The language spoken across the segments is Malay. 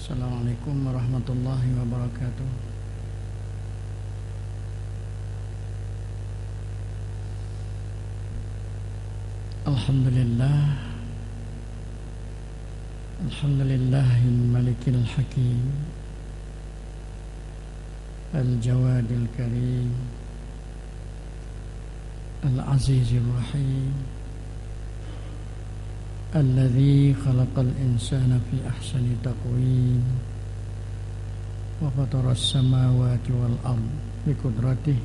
Assalamualaikum warahmatullahi wabarakatuh. Alhamdulillah, alhamdulillahil malikil hakim, al-jawadil karim, al-azizir rahim, alladzi khalaqal insana fi ahsani taqwim wa fataras samawati wal ard bi qudratihi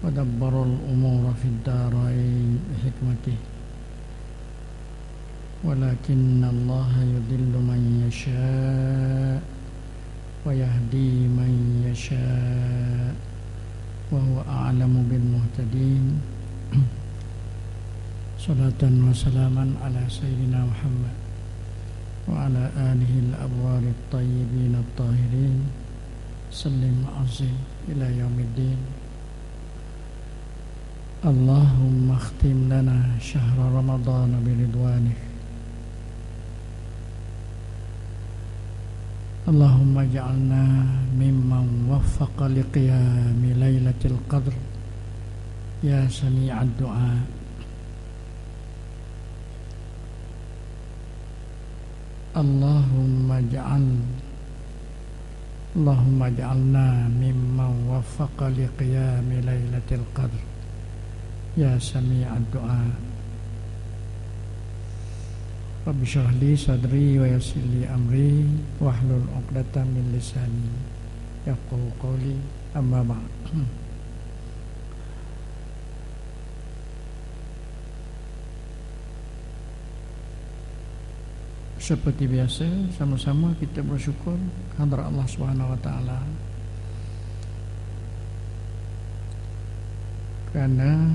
wa dabbaral umura fid darain bi hikmatihi walakinna Allaha yudillu man yasha' wa yahdi man yasha' wa huwa a'lamu bil muhtadin. Salatan wa salaman ala Sayyidina Muhammad wa ala alihi al-abrar at-tayyibin at-tahirin sallim azim ila yaumiddin. Allahumma akhtim lana syahra Ramadhan biridwanik. Allahumma ja'alna mimman waffaqa liqiyami laylatil qadr ya sami'ad du'a. Allahumma ja'alna mimman waffaqa liqiyami laylatil qadr ya sami'ad du'a. Rabbi shrah li sadri wa yassir li amri wahlul 'uqdatam min lisani yafqahu qawli, amma ba'd. Seperti biasa, sama-sama kita bersyukur kepada Allah Subhanahu wa taala kerana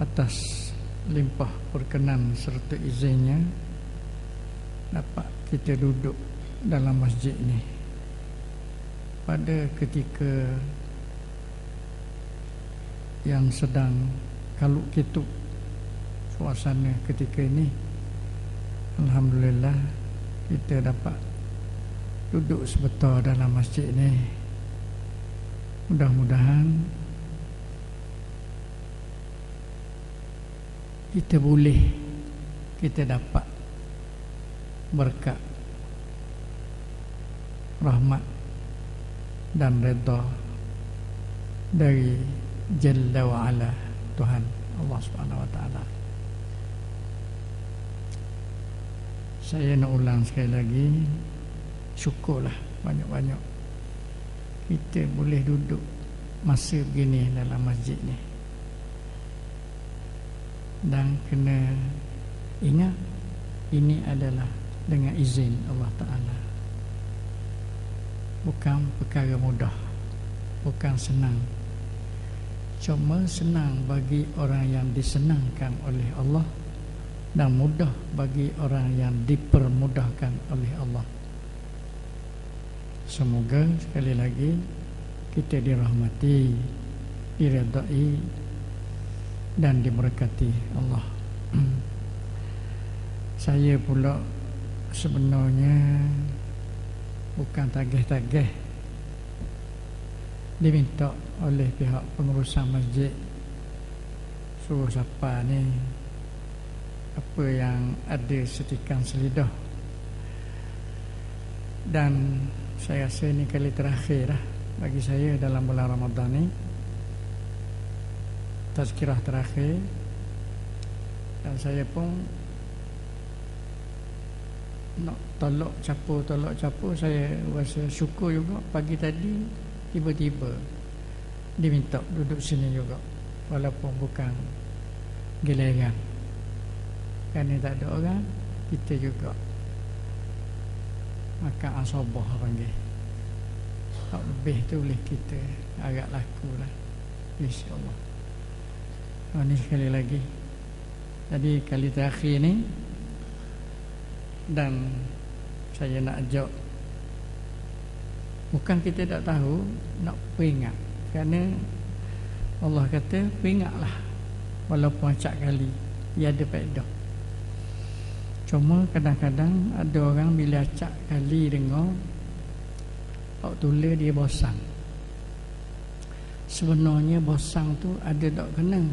atas limpah perkenan serta izinnya dapat kita duduk dalam masjid ini pada ketika yang sedang kaluk kitub suasana ketika ini. Alhamdulillah kita dapat duduk sebentar dalam masjid ini. Mudah-mudahan kita dapat berkat rahmat dan redha dari Jalla wa Ala Tuhan Allah Subhanahu wa taala. Saya nak ulang sekali lagi, syukurlah banyak-banyak kita boleh duduk masa begini dalam masjid ni. Dan kena ingat, ini adalah dengan izin Allah Ta'ala. Bukan perkara mudah, bukan senang. Cuma senang bagi orang yang disenangkan oleh Allah dan mudah bagi orang yang dipermudahkan oleh Allah. Semoga sekali lagi kita dirahmati, diredai dan diberkati Allah. Saya pula sebenarnya bukan tagih-tagih diminta oleh pihak pengurusan masjid, suruh siapa ni apa yang ada setikan selidah. Dan saya rasa ini kali terakhir bagi saya dalam bulan Ramadan ni, tazkirah terakhir. Dan saya pun nak tolak capur, saya rasa syukur juga pagi tadi tiba-tiba diminta duduk sini juga, walaupun bukan giliran. Kerana tak ada orang, kita juga makan asabah panggil. Tak lebih tu boleh kita agak laku lah, InsyaAllah. Ini sekali lagi. Jadi kali terakhir ni, dan saya nak ajak, bukan kita tak tahu, nak peringat. Kerana Allah kata peringatlah walaupun acak kali, ia ada faedah. Cuma kadang-kadang ada orang bila acak kali dengar awak tulis dia bosan. Sebenarnya bosan tu ada tak kena.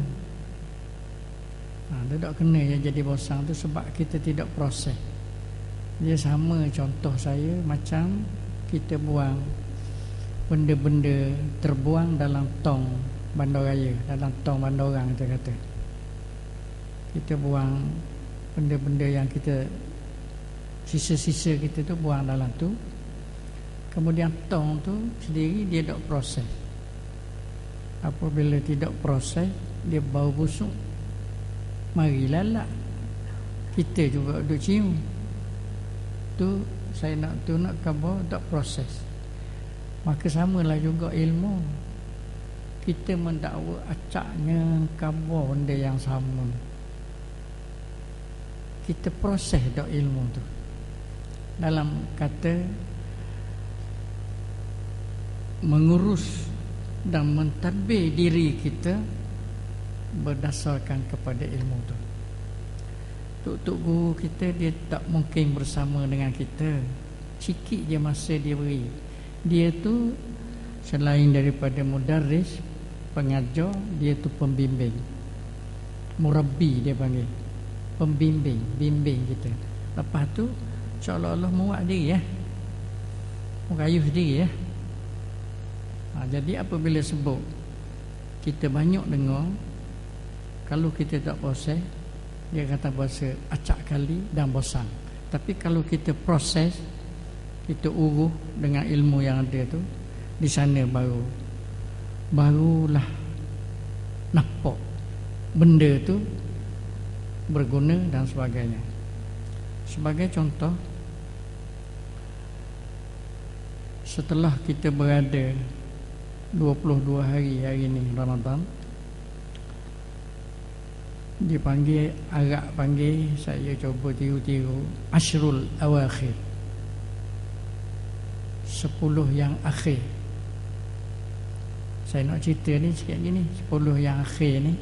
Ada tak kena yang jadi bosan tu sebab kita tidak proses. Dia sama contoh saya macam kita buang benda-benda terbuang dalam tong bandaraya, dalam tong bandarang kita kata. Kita buang benda-benda yang kita sisa-sisa kita tu buang dalam tu. Kemudian tong tu sendiri dia tak proses. Apabila tidak proses, dia bau busuk. Mari lalak. Kita juga duk cium. Tu saya nak khabar tak proses. Maka samalah juga ilmu. Kita mendakwa acaknya khabar benda yang sama. Kita proses tak ilmu tu. Dalam kata mengurus dan mentadbir diri kita berdasarkan kepada ilmu tu. Tok guru kita dia tak mungkin bersama dengan kita. Sikit je masa dia beri. Dia tu selain daripada mudarris, pengajar, dia tu pembimbing. Murabbi dia panggil. Pembimbing, bimbing kita. Lepas tu seolah-olah muak diri mengayuh diri jadi apabila sebut kita banyak dengar, kalau kita tak proses, dia kata bahasa acak kali dan bosan. Tapi kalau kita proses, kita uruh dengan ilmu yang ada tu, di sana barulah nampak benda tu berguna dan sebagainya. Sebagai contoh, setelah kita berada 22 hari ni Ramadan, dipanggil Arab panggil, saya cuba tiru-tiru Ashrul Awakhir, 10 yang akhir. Saya nak cerita ni sikit gini, 10 yang akhir ni.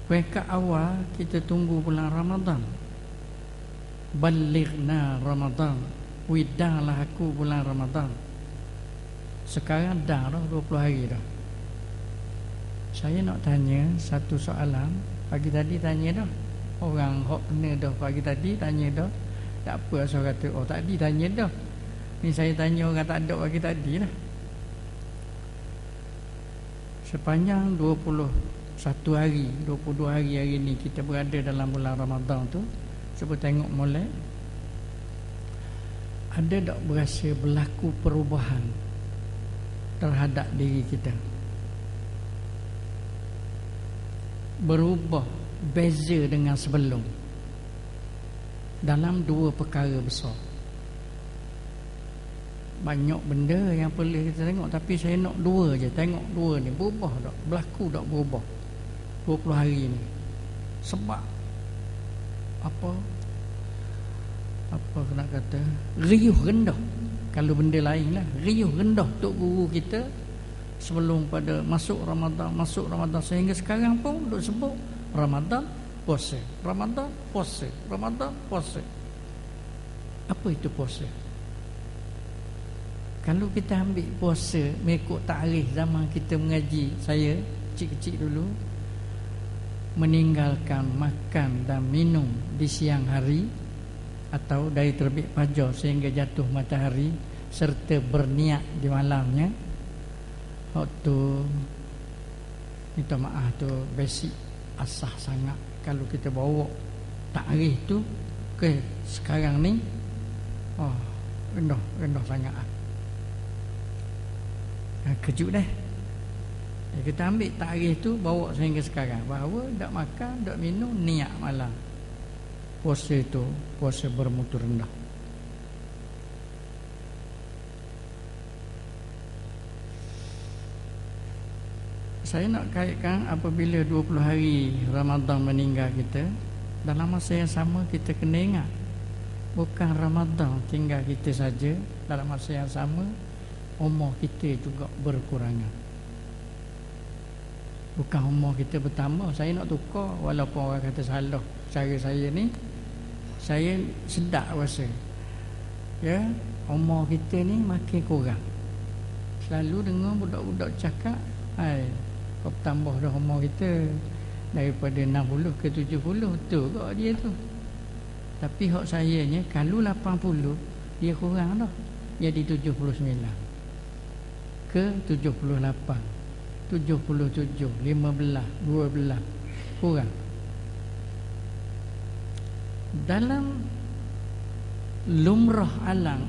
Peringkat awal kita tunggu bulan Ramadan. Balighna Ramadan, widahlah aku bulan Ramadan. Sekarang dah 20 hari dah. Saya nak tanya satu soalan. Pagi tadi tanya dah. Orang hok kena dah pagi tadi tanya dah. Tak apa asal kata oh tadi tanya dah. Ni saya tanya orang tak ada pagi tadi lah. Sepanjang 21 hari, 22 hari ni kita berada dalam bulan Ramadan tu, cuba tengok molek. Ada tak berasa berlaku perubahan terhadap diri kita? Berubah, beza dengan sebelum dalam dua perkara besar. Banyak benda yang perlu kita tengok, tapi saya nak dua je. Tengok dua ni, berubah tak? Berlaku tak berubah 20 hari ni? Sebab apa nak kata, riuh rendah. Kalau benda lain lah, riuh rendah tok guru kita sebelum pada masuk Ramadan sehingga sekarang pun duk sebut Ramadan puasa, Ramadan puasa, Ramadan puasa. Apa itu puasa? Kalau kita ambil puasa mengikut tarikh zaman kita mengaji, saya kecil-kecil dulu, meninggalkan makan dan minum di siang hari atau dari terbit fajar sehingga jatuh matahari, serta berniat di malamnya. Waktu minta maaf tu basic asah sangat. Kalau kita bawa tarikh tu ke sekarang ni, rendah sangat. Kejut dah. Kita ambil tarikh tu bawa sehingga sekarang, bahawa tak makan, tak minum, niat malam. Puasa itu puasa bermutu rendah. Saya nak kaitkan apabila 20 hari Ramadan meninggal kita, dalam masa yang sama kita kena ingat, bukan Ramadan tinggal kita saja, dalam masa yang sama umur kita juga berkurangan. Bukan umur kita bertambah. Saya nak tukar, walaupun orang kata salah, cara saya ni, saya sedap rasa. Ya, umur kita ni makin kurang. Selalu dengar budak-budak cakap, "Ai, kau tambah dah umur kita daripada 60 ke 70." Betul kok dia tu. Tapi hak saya ni kalau 80 dia kurang dah. Jadi 79 ke 78, 77, 15, 12 kurang. Dalam lumrah alam,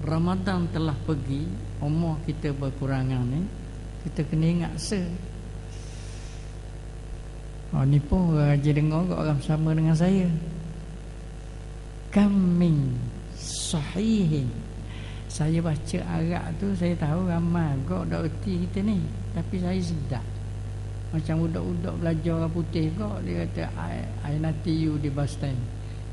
Ramadan telah pergi, umur kita berkurangan ni, kita kena ingat ni pun raja dengar kat orang sama dengan saya. Kamin sahihin. Saya baca Arab tu, saya tahu ramai kok dak erti kita ni, tapi saya sedap. Macam budak-budak belajar orang putih kok, dia kata I nanti you di bus time.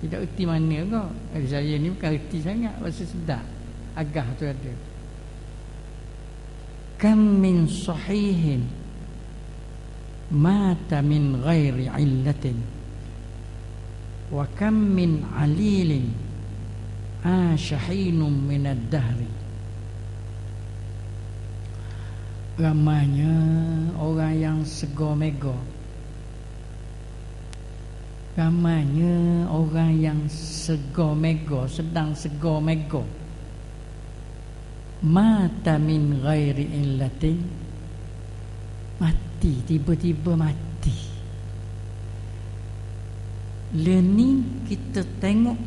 Tidak erti mana kok. Saya ni bukan erti sangat, rasa sedap. Agah tu ada. Kam min sahihin mata min ghairi illatin wa kam min alilin asyahinum minad dahri. Ramanya orang yang segomego, ramanya orang yang segomego, sedang segomego, mata min ghairi illatin, mati, tiba-tiba mati. Learning kita tengok,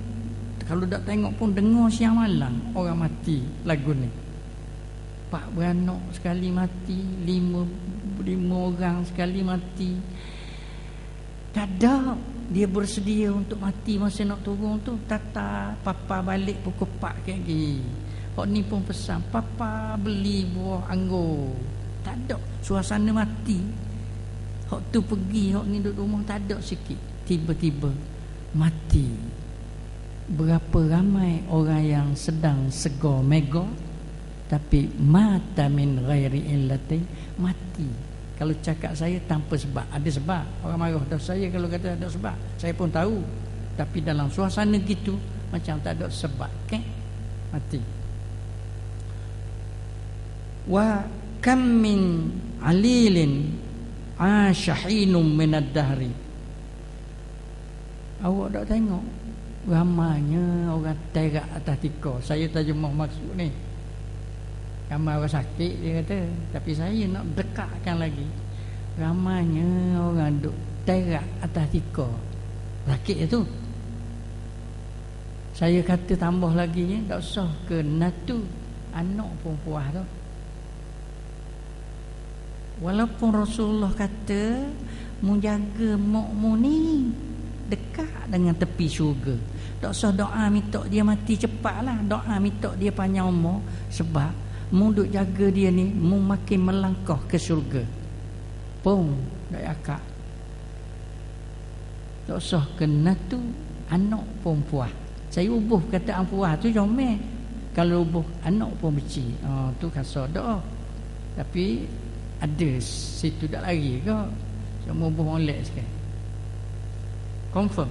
kalau tak tengok pun dengar siang malam orang mati lagu ni. 4 beranak sekali mati, 5 orang sekali mati. Tak ada dia bersedia untuk mati masa nak turun tu. Tata papa balik pukul 4 kaki. Hak ni pun pesan, papa beli buah anggur. Tak ada, suasana mati. Hak tu pergi, hak ni duduk rumah tak ada sikit. Tiba-tiba mati. Berapa ramai orang yang sedang sego-mego, tapi mata min ghairi illatin, mati. Kalau cakap saya tanpa sebab, ada sebab. Orang marah dah saya kalau kata ada sebab. Saya pun tahu. Tapi dalam suasana gitu, macam tak ada sebab, mati. Wa kam min alilin asyahinum minad dahri. Awak tak tengok ramanya orang terak atas tikar. Saya terjemah maksud ni. Ramai orang sakit dia kata, tapi saya nak dekatkan lagi. Ramanya orang duk terak atas tikar. Sakit tu. Saya kata tambah lagi ni, tak usah ke natu, anak pun puas tu. Walaupun Rasulullah kata menjaga mukmu ni dekat dengan tepi syurga. Tak usah doa minta dia mati cepatlah, doa minta dia panjang umur, sebab mu duk jaga dia ni, mu makin melangkah ke syurga. Pun dak akak. Tak usah kena tu anak pun puas. Saya ubuh kata puas tu comel. Kalau ubuh anak pun beci. Tu kasar doa. Tapi ada situ tak lari ke? Cuma ubuh molek sikit. Confirm.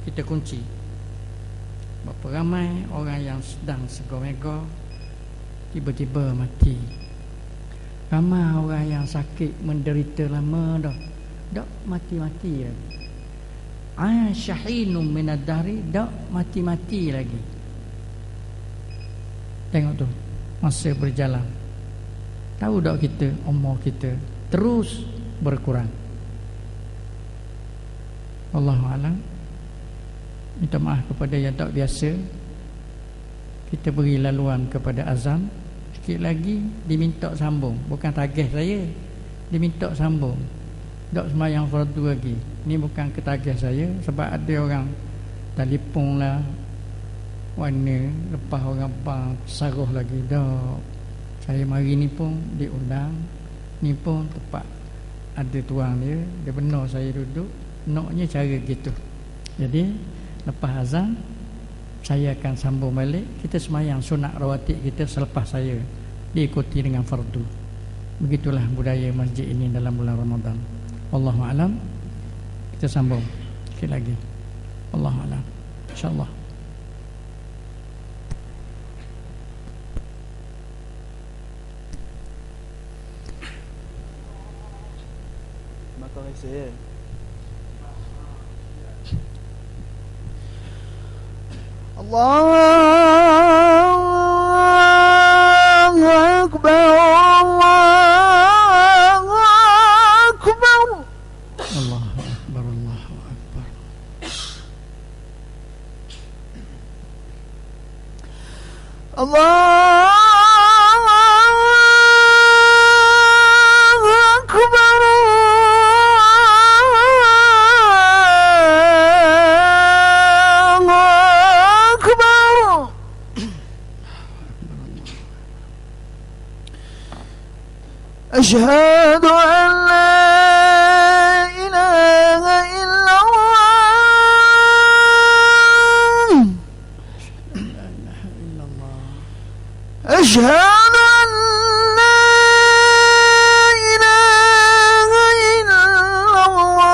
Kita kunci. Berapa ramai orang yang sedang segomego tiba-tiba mati. Ramai orang yang sakit menderita lama dah, dak mati-mati lagi. Syahinum minad dahri, dak mati-mati lagi. Tengok tu, masa berjalan. Tahu tak kita, umur kita terus berkurang. Wallahu a'lam. Minta maaf kepada yang tak biasa. Kita beri laluan kepada azan. Sikit lagi diminta sambung. Bukan tagih saya, diminta sambung. Tak sembahyang fardu lagi. Ni bukan ketagih saya, sebab ada orang telefon lah, warna lepas orang bang saruh lagi. Tak, saya mari ni pun diundang. Ni pun tepat ada tuang dia. Dia benar saya duduk. Naknya cara gitu. Jadi lepas azan saya akan sambung balik. Kita sembahyang sunat rawatib kita selepas saya, diikuti dengan fardu. Begitulah budaya masjid ini dalam bulan Ramadan. Wallahu a'lam. Kita sambung sikit lagi. Wallahu a'lam. InsyaAllah. Maka saya Allahu Akbar, Allahu Akbar, Allahu Akbar, Allahu Akbar. أشهد أن لا إله إلا الله لا إله إلا الله. أشهد أن لا إله إلا الله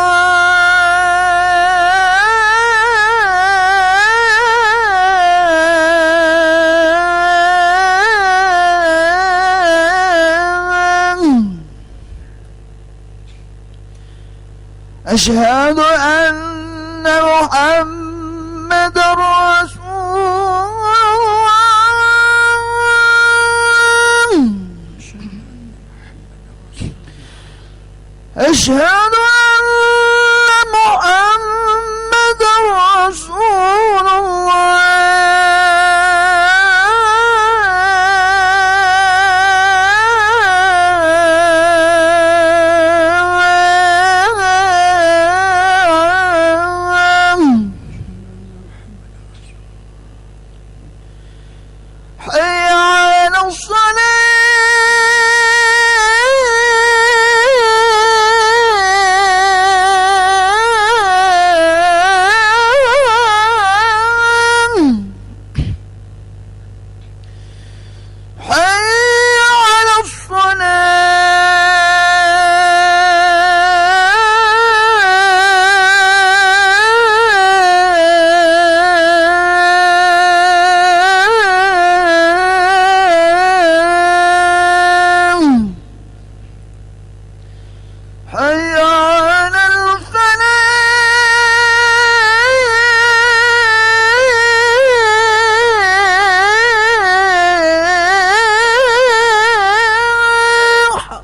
أشهد أن محمد رسول الله أشهد أن محمد رسول الله حي على الصلاة حي على الصلاة حي على الفلاح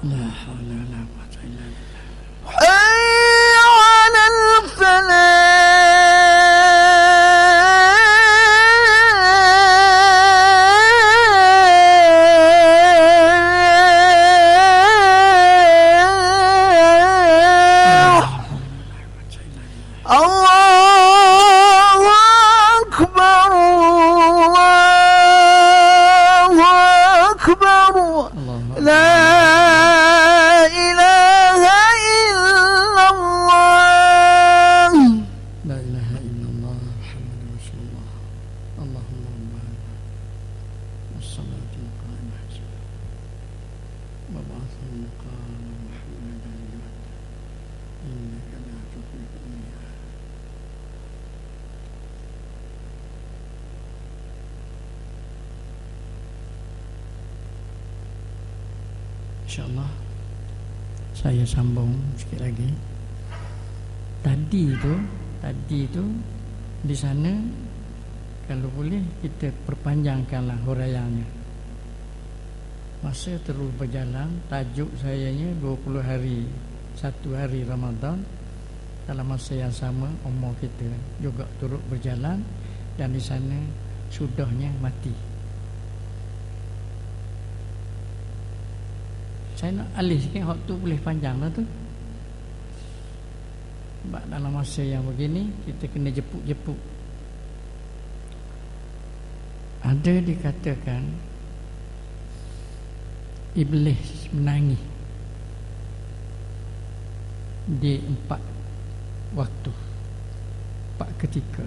لا حول ولا قوة إلا بالله. حي على الفلاح الله أكبر الله أكبر الله لا إله إلا الله لا إله إلا الله محمد رسول الله. اللهم بارك والصلاة القائمة وبعث المقام محمدا إنك لا تخلف الميعاد. InsyaAllah saya sambung sikit lagi. Tadi itu di sana kalau boleh kita perpanjangkanlah huraiannya. Masa terus berjalan, tajuk sayanya 20 hari 1 hari Ramadan. Dalam masa yang sama umur kita juga turut berjalan dan di sana sudahnya mati. Saya nak alih sikit, hak tu boleh panjang lah tu. Sebab dalam masa yang begini kita kena jepuk-jepuk. Ada dikatakan Iblis menangis di 4 waktu, 4 ketika.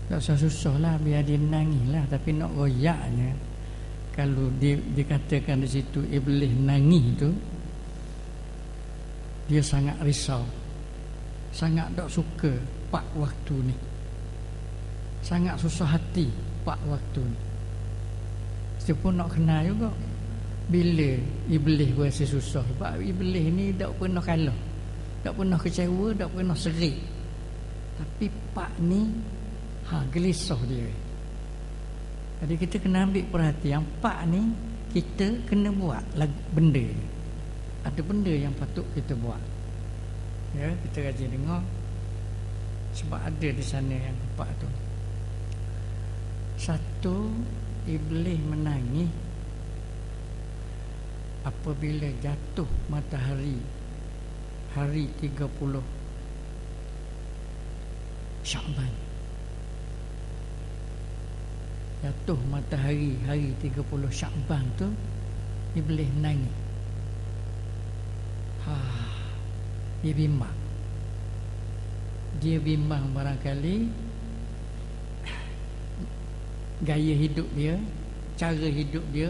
Tak usah susah lah, biar dia nangis lah. Tapi nak royaknya, kalau dikatakan di situ Iblis nangis tu, dia sangat risau, sangat tak suka pak waktu ni, sangat susah hati pak waktu ni. Dia pun nak kenal juga bila iblis berasa susah. Sebab iblis ni tak pernah kalah, tak pernah kecewa, tak pernah serik. Tapi pak ni gelisah dia. Jadi kita kena ambil perhatian pak ni, kita kena buat benda ni. Ada benda yang patut kita buat. Ya, kita rajin dengar. Sebab ada di sana yang pak tu. Satu, iblis menangis apabila jatuh matahari hari 30 Syakban. Jatuh matahari hari 30 Syakban tu, iblis menangis. Dia bimbang. Dia bimbang barangkali gaya hidup dia, cara hidup dia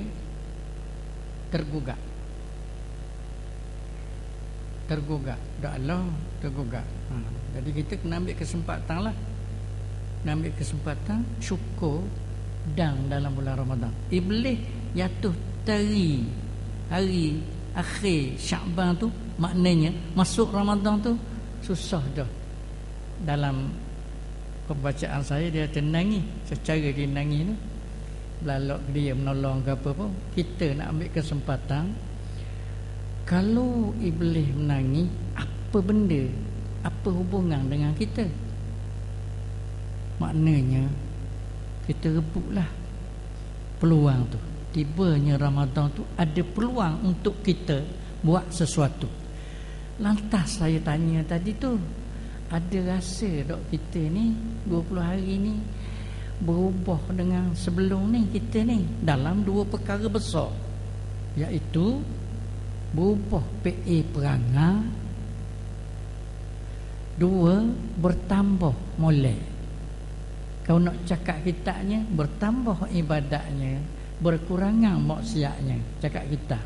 tergugak. Dah Allah tergugak. Jadi kita kena ambil kesempatan lah. Kena ambil kesempatan syukur dan dalam bulan Ramadan. Iblis jatuh hari akhir Syakban tu, maknanya masuk Ramadan tu susah dah. Dalam pembacaan saya dia tenangi, secara dia nangis ni belalak dia menolong ke apa pun, kita nak ambil kesempatan. Kalau iblis menangis, apa benda, apa hubungan dengan kita? Maknanya kita rebutlah peluang tu. Tibanya Ramadan tu ada peluang untuk kita buat sesuatu. Lantas saya tanya tadi tu, ada rasa tak kita ni 20 hari ni berubah dengan sebelum ni kita ni dalam dua perkara besar, iaitu berubah PA perangai, dua bertambah molek. Kau nak cakap kitabnya, bertambah ibadatnya, berkurangan maksiatnya, cakap kita.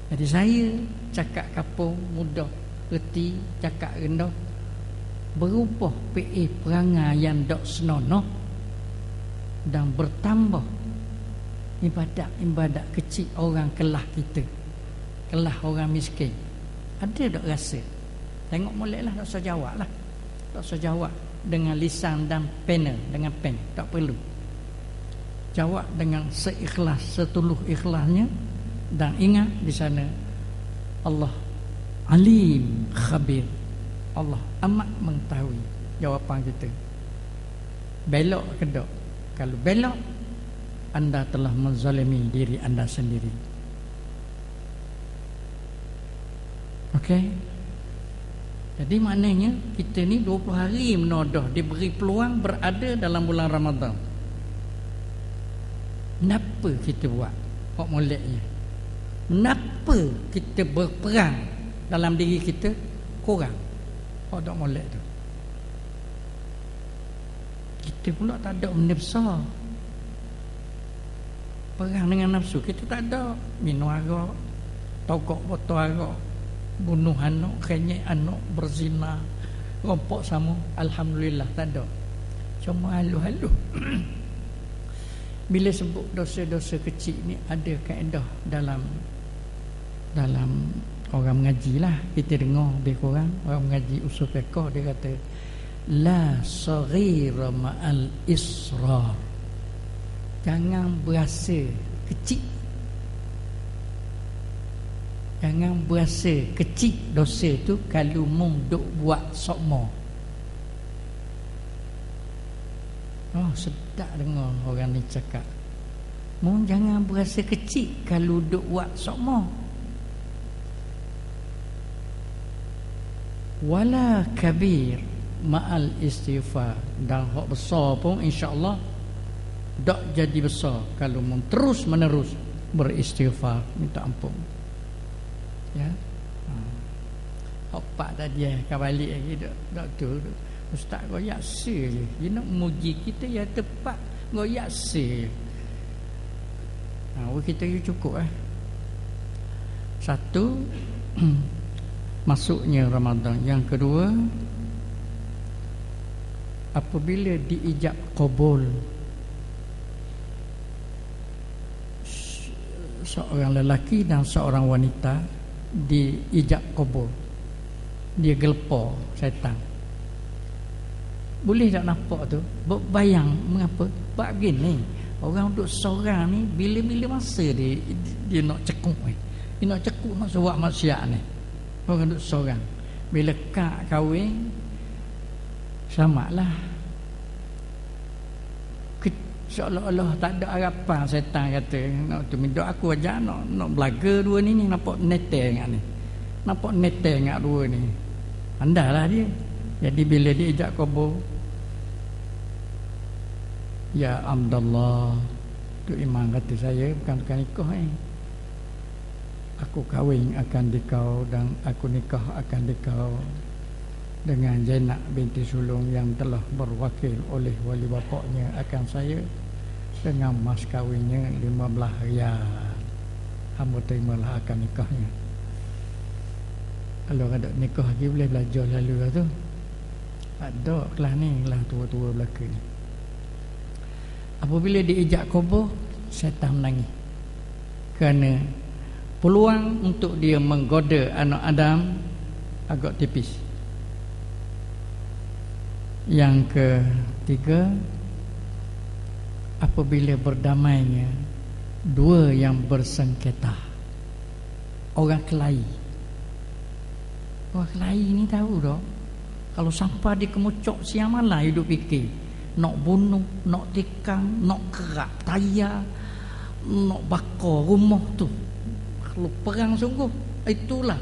Jadi saya cakap kapung mudah reti, cakap rendah, berubah PA perangai yang dok senonoh dan bertambah ibadat kecil orang kelah kita, kelah orang miskin. Ada dok rasa? Tengok molek lah, tak usah jawab lah. Tak usah jawab dengan lisan dan pena, dengan pen, tak perlu. Jawab dengan seikhlas, setuluh ikhlasnya. Dan ingat di sana Allah Alim Khabir, Allah amat mengetahui jawapan kita. Belok ke tak? Kalau belok, anda telah menzalimi diri anda sendiri. Okey? Jadi maknanya kita ni 20 hari menodah, diberi peluang berada dalam bulan Ramadan. Kenapa kita buat hak moleknya? Kenapa kita berperang dalam diri kita kurang hak tak molek tu? Kita pula tak ada benda besar. Perang dengan nafsu kita tak ada. Minum arak, togok botol arak, bunuh anak, kenyek anak, berzina, rompok sama. Alhamdulillah tak ada. Cuma halu-halu. Bila sebut dosa-dosa kecil ni, ada kaedah dalam orang mengaji lah. Kita dengar lebih kurang orang mengaji usul fiqh, dia kata la saghira ma'al israr. Jangan berasa kecil, jangan berasa kecil dosa tu kalau mung duk buat sokmo. Oh, sedap dengar orang ni cakap. Mung jangan berasa kecil kalau duk buat sokmo. Wala kabir ma'al istighfar. Dan hak besar pun insya-Allah tak jadi besar kalau mung terus menerus beristighfar, minta ampun. Ya. Hak pak tadi kan balik lagi dak tu. Ustaz goyak se je. Dia nak muji kita ya tepat goyak se. Kita cukup Satu, masuknya Ramadan. Yang kedua, apabila diijab qabul seorang lelaki dan seorang wanita, diijab qabul, dia gelpo syaitan. Boleh tak nampak tu? Bayang mengapa? Sebab begini, orang duduk seorang ni bila-bila masa dia nak cekuk ni. Dia nak cekuk, nak buat maksiat ni. Orang duduk seorang. Bila kak kahwin, selamatlah. Seolah-olah tak ada harapan. Syaitan kata, nak tu minta aku aja nak belaga dua ni nampak netel ingat ni. Nampak netel ingat dua ni. Andailah dia. Jadi bila dia ijab qabul, ya Abdullah, tu imam kata saya bukan tukar nikah aku kahwin akan dikau dan aku nikah akan dikau dengan Zainab binti Sulung yang telah berwakil oleh wali bapaknya akan saya dengan mas kahwinnya 15 riyal. Hamba terimalah akan nikahnya. Kalau ada nikah lagi boleh belajar lalu lah tu. Ada kelas ni, kelas tua-tua belaka ni. Apabila diijab qabul, syaitan menangis. Kerana peluang untuk dia menggoda anak Adam agak tipis. Yang ketiga, apabila berdamainya dua yang bersengketa, orang kelahi. Orang kelahi ni tahu tak, kalau sampai dia kemucuk siang malam hidup fikir nak bunuh, nak tikam, nak kerak tayar, nak bakar rumah tu. Kalau perang sungguh, itulah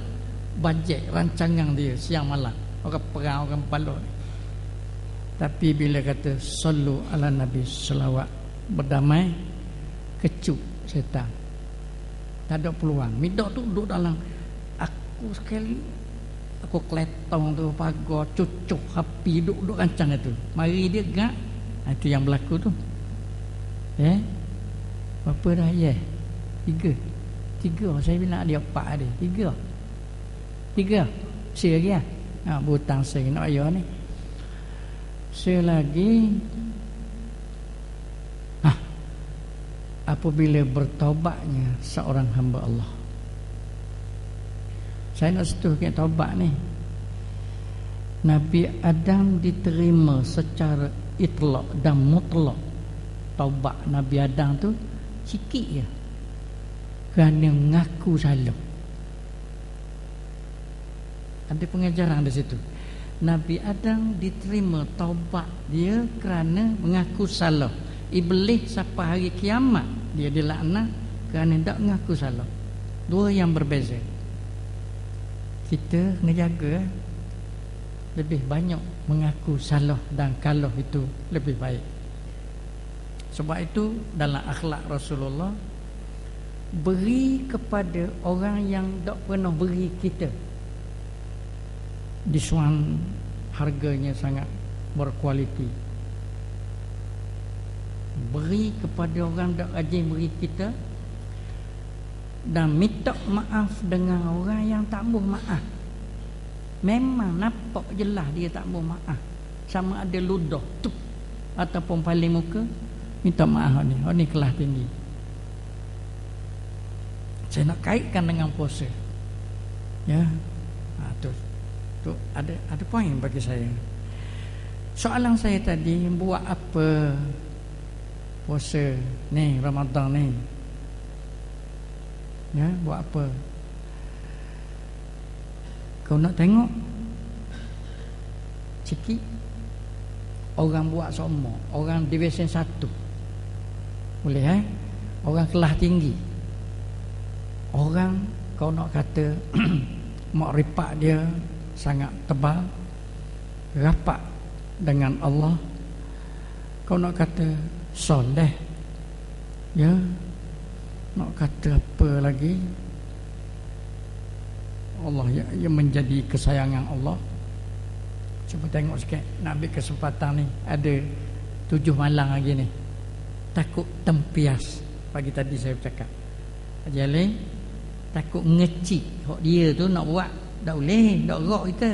bajet rancangan dia siang malam. Orang perang, orang baloi. Tapi bila kata sallu ala Nabi, selawat, berdamai, kecut syaitan. Tak ada peluang. Minta tu duduk dalam, aku sekali aku keletong tu pagar, cucuk api, duduk rancang itu. Mari dia gak. Itu yang berlaku tu. Berapa dah Tiga. Saya bilang dia 4 dia. Tiga. Saya lagi lah. Butang saya nak ayah ni. Saya lagi. Apabila bertaubatnya seorang hamba Allah. Saya nak setuhkan taubat ni. Nabi Adam diterima secara itlaq dan mutlak. Taubat Nabi Adam tu sikit je, kerana mengaku salah. Ada pengajaran di situ. Nabi Adam diterima taubat dia kerana mengaku salah. Iblis sampai hari kiamat dia dilaknat kerana tak mengaku salah. Dua yang berbeza. Kita kena jaga lebih banyak mengaku salah dan kalah itu lebih baik. Sebab itu dalam akhlak Rasulullah, beri kepada orang yang tak pernah beri kita. Disuan harganya sangat berkualiti. Beri kepada orang tak rajin beri kita, dan minta maaf dengan orang yang tak mau maaf. Memang nampak jelas dia tak mau maaf. Sama ada ludah tu ataupun paling muka, minta maaf ni. Ni kelas tinggi. Saya nak kaitkan dengan puasa. Ya. Tu ada poin bagi saya. Soalan saya tadi, buat apa puasa ni, Ramadan ni? Ya, buat apa? Kau nak tengok sikit orang buat semua, orang division 1 boleh orang kelas tinggi, orang kau nak kata makrifat dia sangat tebal, rapat dengan Allah, kau nak kata soleh, ya, nak kata apa lagi, Allah yang menjadi kesayangan Allah. Cuba tengok sikit, nak ambil kesempatan ni. Ada 7 malam lagi ni. Takut tempias. Pagi tadi saya bercakap Haji Ali takut ngecik hak dia tu nak buat Tak boleh, tak gerak kita.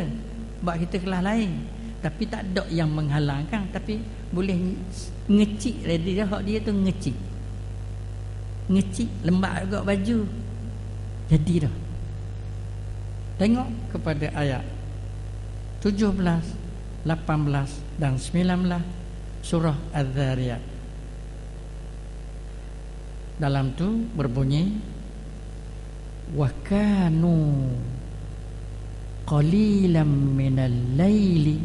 Sebab kita kelas lain. Tapi tak ada yang menghalangkan, tapi boleh ngecik ready dah. Hak dia tu ngecik. Ngecik lembab juga baju. Jadi dah. Tengok kepada ayat 17, 18 dan 19 surah Az-Zariyat. Dalam tu berbunyi wa kanu qalilan minal laili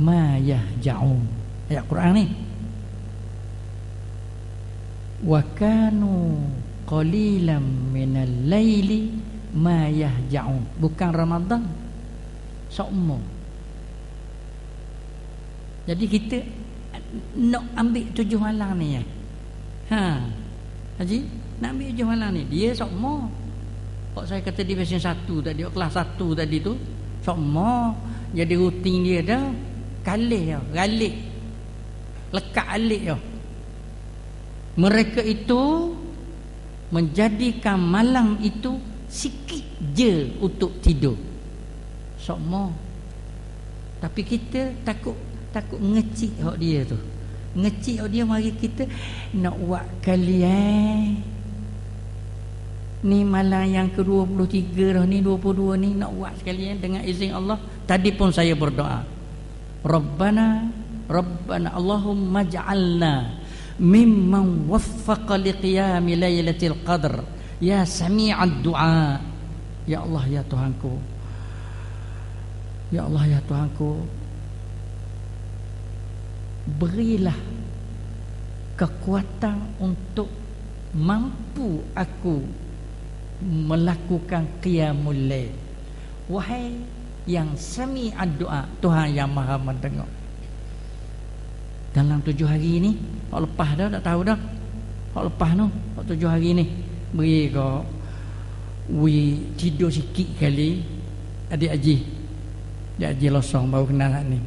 ma yahja'un. Ayat Quran ni. Wa kanu qalilan minal laili ma yahja'un. Bukan Ramadan, semua. Jadi kita nak ambil 7 malam ni ya. Haji, nak ambil 7 malam ni. Dia semua. Kok saya kata division 1 tadi, kelas 1 tadi tu, semua jadi rutin dia dah. Kalih ya, galik. Lekat alik ya. Mereka itu menjadikan malam itu sikit je untuk tidur. Semua. Tapi kita takut ngecik hak dia tu. Ngecik hak dia, mari kita nak buat kalian. Ni malam yang ke-23 dah ni, 22 ni nak buat sekalian dengan izin Allah. Tadi pun saya berdoa. Rabbana Allahumma ja'alna mimman waffaqa liqiyami lailatul qadr ya sami'ad du'a. Ya Allah ya Tuhanku, ya Allah ya Tuhanku, berilah kekuatan untuk mampu aku melakukan qiyamul lail. Wahai yang sami'ad du'a, Tuhan yang maha mendengar. Dalam 7 hari ni, hak lepas dah tak tahu dah. Hak lepas tu, hak 7 hari ni beri kau tidur sikit kali. Adik Haji Losong baru kenal hak ni.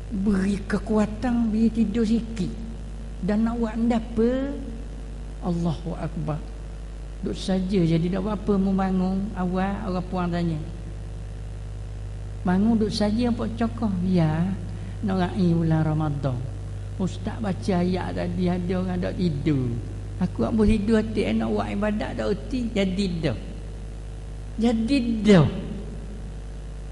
Beri kekuatan, beri tidur sikit. Dan nak buat apa? Allahu Akbar. Duduk saja jadi tak buat apa. Mu bangun awal, orang puan tanya, bangun duduk saja apa cokoh? Ya, nak rai bulan Ramadan. Ustaz baca ayat tadi, ada orang tak tidur. Aku tak boleh tidur hati, nak buat ibadat tak erti. Jadi dah.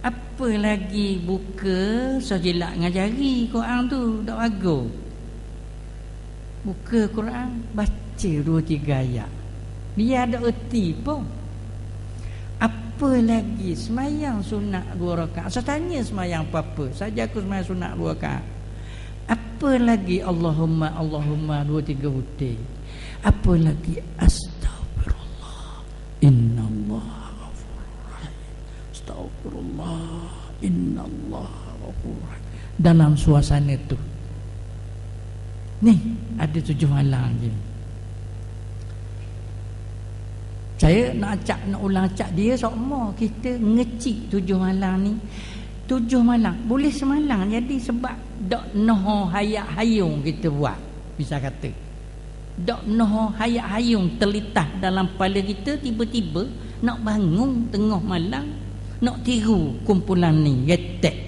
Apa lagi buka sajilat ngajari Quran tu tak bagus. Buka Quran, baca 2-3 ayat. Biar ada erti pun. Apa lagi semayang sunat 2 rakaat. Saya tanya semayang apa-apa, saja aku semayang sunat 2 rakaat. Apa lagi Allahumma 2-3 hutih. Apa lagi astagfirullah innallaha ghafurur rahim. Astagfirullah innallaha ghafurur rahim. Dalam suasana tu ni ada 7 malam je. Saya nak ulang acak dia semua. Kita ngecik 7 malam ni. 7 malam boleh semalam. Jadi sebab dak noh hayak hayung kita buat, bisa kata dak noh hayak hayung terlintas dalam kepala kita. Tiba-tiba nak bangun tengah malam, nak tiru kumpulan ni getek.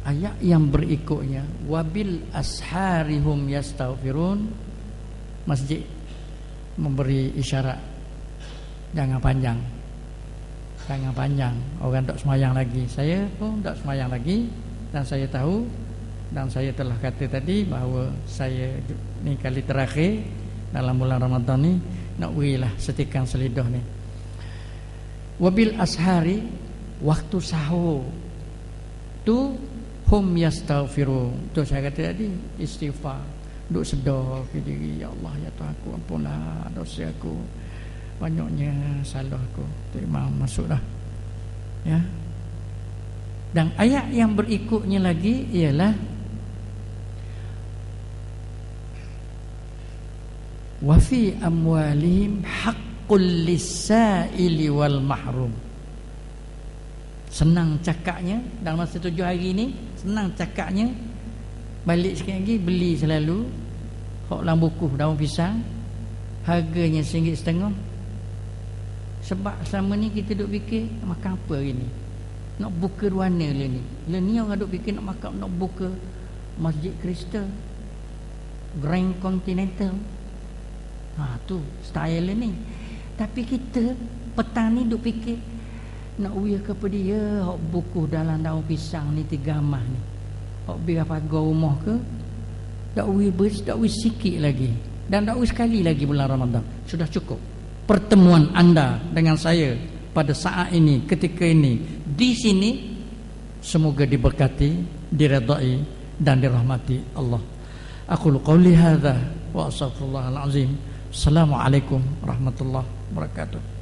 Ayat yang berikutnya, wabil asharihum yastaghfirun. Masjid memberi isyarat jangan panjang. Orang tak semayang lagi. Saya pun tak semayang lagi. Dan saya tahu, dan saya telah kata tadi bahawa saya ni kali terakhir dalam bulan Ramadan ni nak berilah setikan selidah ni. Wabil ashari, waktu sahur tu hum yastaghfirun. Tu saya kata tadi, istighfar, duk sedar ke diri, ya Allah ya Tuhan aku, ampunlah dosa aku, banyaknya salah aku. Tu Imam masuk dah ya. Dan ayat yang berikutnya lagi ialah wa fi amwalihim haqqul lis-sa'ili wal mahrum. Senang cakapnya dalam masa 7 hari ni, senang cakapnya. Balik sikit lagi, beli selalu hok dalam buku daun pisang, harganya RM1.50. Sebab selama ni kita duk fikir makan apa hari ni, nak buka ruana lah ni. Lah ni orang duk fikir nak makan, nak buka Masjid Kristen, Grand Continental. Tu style lah ni. Tapi kita petang ni duk fikir nak uya kepada dia hok buku dalam daun pisang ni 3 amah ni, hok biar pagar rumah ke, dak uya sikit lagi, dan dak uya sekali lagi bulan Ramadan. Sudah cukup pertemuan anda dengan saya pada saat ini, ketika ini, di sini. Semoga diberkati, diredai dan dirahmati Allah. Aqulu qauli hadza wa astaghfirullahal azim. Assalamualaikum warahmatullahi wabarakatuh.